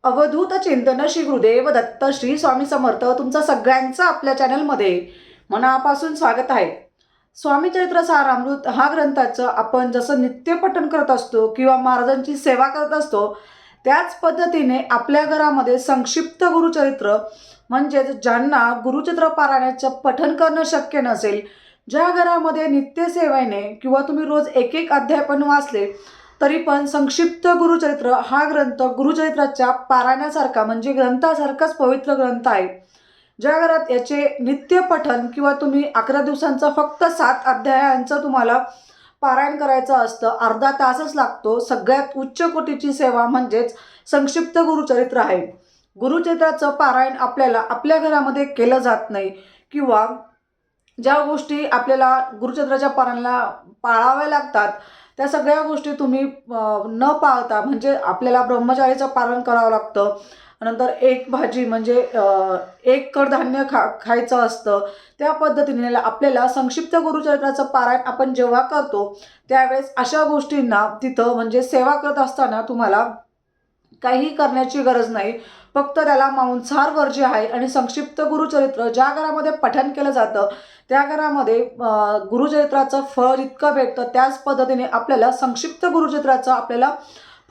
अवधूत चिंतन श्री गुरुदेव दत्त श्री स्वामी समर्थ तुमचं सगळ्यांचं आपल्या चॅनलमध्ये मनापासून स्वागत आहे। स्वामी चरित्र सारामृत हा ग्रंथाचं आपण जसं नित्य पठण करत असतो किंवा महाराजांची सेवा करत असतो त्याच पद्धतीने आपल्या घरामध्ये संक्षिप्त गुरुचरित्र म्हणजे ज्यांना गुरुचरित्र पारायणाचं पठण करणं शक्य नसेल, ज्या घरामध्ये नित्यसेवेने किंवा तुम्ही रोज एक एक अध्याय पण वाचले तरी पण संक्षिप्त गुरुचरित्र हा ग्रंथ गुरुचरित्राच्या पारायणासारखा म्हणजे ग्रंथासारखाच पवित्र ग्रंथ आहे। ज्या घरात याचे नित्य पठण किंवा तुम्ही 11 दिवसांचा फक्त 7 अध्यायांचं तुम्हाला पारायण करायचं असतं, अर्धा तासच लागतो। सगळ्यात उच्च कोटीची सेवा म्हणजेच संक्षिप्त गुरुचरित्र आहे। गुरुचरित्राचं पारायण आपल्याला आपल्या घरामध्ये केलं जात नाही किंवा ज्या गोष्टी आपल्याला गुरुचरित्राच्या पारायणाला पाळाव्या लागतात त्या सगळ्या गोष्टी तुम्ही न पाळता म्हणजे आपल्याला ब्रह्मचारीचं पालन करावं लागतं। नंतर एक भाजी म्हणजे एक कडधान्य खायचं असतं। त्या पद्धतीने आपल्याला संक्षिप्त गुरुचरित्राचं पारायण आपण जेव्हा करतो त्यावेळेस अशा गोष्टींना तिथं म्हणजे सेवा करत असताना तुम्हाला काही करण्याची गरज नाही, फक्त त्याला मांसाहार वर्ज्य आहे। आणि संक्षिप्त गुरुचरित्र ज्या घरामध्ये पठण केलं जातं त्या घरामध्ये गुरुचरित्राचं फळ इतकं भेटतं, त्याच पद्धतीने आपल्याला संक्षिप्त गुरुचरित्राचं आपल्याला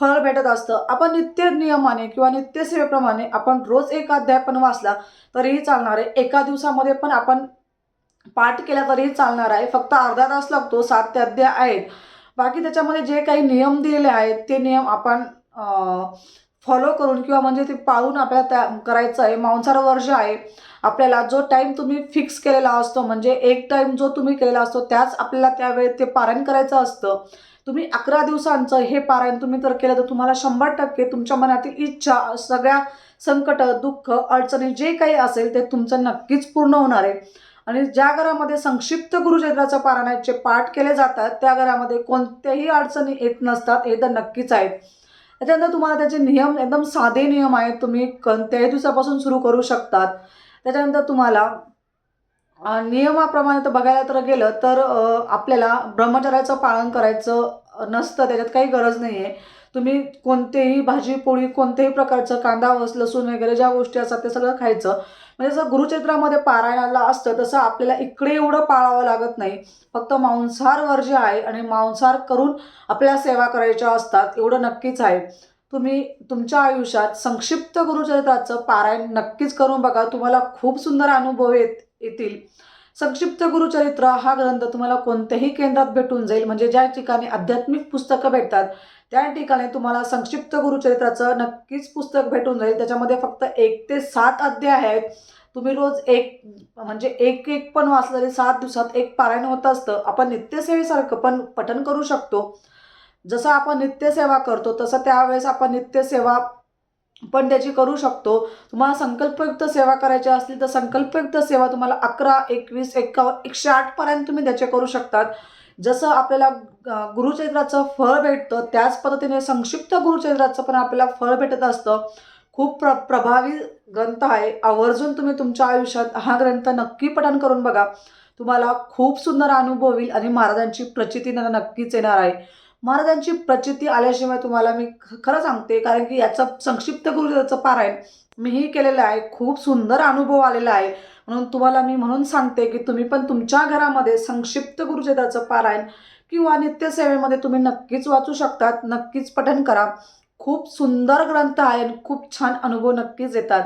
फळ भेटत असतं। आपण नित्य नियमाने किंवा नित्यसेवेप्रमाणे आपण रोज एक अध्याय पण वाचला तरीही चालणार आहे, एका दिवसामध्ये पण आपण पाठ केला तरीही चालणार आहे। फक्त अर्धा तास लागतो, 7 अध्याय आहेत। बाकी त्याच्यामध्ये जे काही नियम दिलेले आहेत ते नियम आपण फॉलो करून किंवा म्हणजे ते पाळून आपल्याला त्या करायचं आहे। मांसाहार वर्ज्य आहे। आपल्याला जो टाईम तुम्ही फिक्स केलेला असतो म्हणजे एक टाईम जो तुम्ही केलेला असतो त्याच आपल्याला त्यावेळेत ते पारायण करायचं असतं। तुम्ही 11 दिवसांचं हे पारायण तुम्ही तर केलं तर तुम्हाला 100% तुमच्या मनातील इच्छा, सगळ्या संकट, दुःख, अडचणी जे काही असेल ते तुमचं नक्कीच पूर्ण होणार आहे। आणि ज्या घरामध्ये संक्षिप्त गुरुचरित्राचं पारायणाचे पाठ केले जातात त्या घरामध्ये कोणत्याही अडचणी येत नसतात, हे तर नक्कीच आहेत। त्याच्यानंतर तुम्हाला त्याचे नियम एकदम साधे नियम आहेत, तुम्ही कोणत्याही दिवसापासून सुरू करू शकतात। त्याच्यानंतर तुम्हाला नियमाप्रमाणे तर बघायला तर गेलं तर आपल्याला ब्रह्मचर्याचं पालन करायचं नसतं, त्याच्यात काही गरज नाही आहे। तुम्ही कोणतेही भाजी पोळी कोणत्याही प्रकारचं कांदा लसूण वगैरे ज्या गोष्टी असतात ते सगळं खायचं। म्हणजे जसं गुरुचरित्रामध्ये पारायणाला असतं तसं आपल्याला इकडे एवढं पाळावं लागत नाही, फक्त मांसाहार वर्ज्य आहे आणि मांसाहार करून आपल्याला सेवा करायच्या असतात, एवढं नक्कीच आहे। तुम्ही तुमच्या आयुष्यात संक्षिप्त गुरुचरित्राचं पारायण नक्कीच करून बघा, तुम्हाला खूप सुंदर अनुभव येतील। संक्षिप्त गुरुचरित्र हा ग्रंथ तुम्हाला कोणत्याही केंद्रात भेटून जाईल, म्हणजे ज्या ठिकाणी आध्यात्मिक पुस्तकं भेटतात त्या ठिकाणी तुम्हाला संक्षिप्त गुरुचरित्राचं नक्कीच पुस्तक भेटून जाईल। त्याच्यामध्ये फक्त 1 ते 7 अध्याय आहेत। तुम्ही रोज एक म्हणजे एक एक पण वाचलं तरी 7 दिवसात एक पारायण होत असतं। आपण नित्यसेवेसारखं पण पठण करू शकतो। जसं आपण नित्यसेवा करतो तसं त्यावेळेस आपण नित्यसेवा पण त्याची करू शकतो। तुम्हाला संकल्पयुक्त सेवा करायची असली तर संकल्पयुक्त सेवा तुम्हाला 11, 21, 51, 108 पर्यंत तुम्ही त्याचे करू शकतात। जसं आपल्याला गुरुचरित्राचं फळ भेटतं त्याच पद्धतीने संक्षिप्त गुरुचरित्राचं पण आपल्याला फळ भेटत असतं। खूप प्रभावी ग्रंथ आहे। आवर्जून तुम्ही तुमच्या आयुष्यात हा ग्रंथ नक्की पठण करून बघा, तुम्हाला खूप सुंदर अनुभव होईल आणि महाराजांची प्रचिती नक्कीच येणार आहे। महाराजांची प्रचिती आल्याशिवाय तुम्हाला मी खरं सांगते, कारण की याचं संक्षिप्त गुरुचरित्राचं पारायण मीही केलेलं आहे, खूप सुंदर अनुभव आलेला आहे। म्हणून तुम्हाला मी म्हणून सांगते की तुम्ही पण तुमच्या घरामध्ये संक्षिप्त गुरुचरित्राचं पारायण किंवा नित्यसेवेमध्ये तुम्ही नक्कीच वाचू शकतात, नक्कीच पठण करा। खूप सुंदर ग्रंथ आहे आणि खूप छान अनुभव नक्कीच येतात।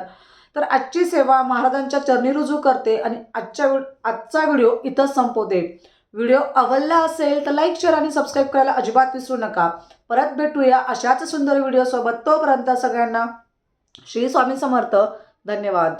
तर आजची सेवा महाराजांच्या चरणी रुजू करते आणि आजचा व्हिडिओ इथंच संपवते। व्हिडिओ आवडला असेल तर लाईक, शेअर आणि सबस्क्राईब करायला अजिबात विसरू नका। परत भेटूया अशाच सुंदर व्हिडिओ सोबत, तोपर्यंत सगळ्यांना श्री स्वामी समर्थ। धन्यवाद।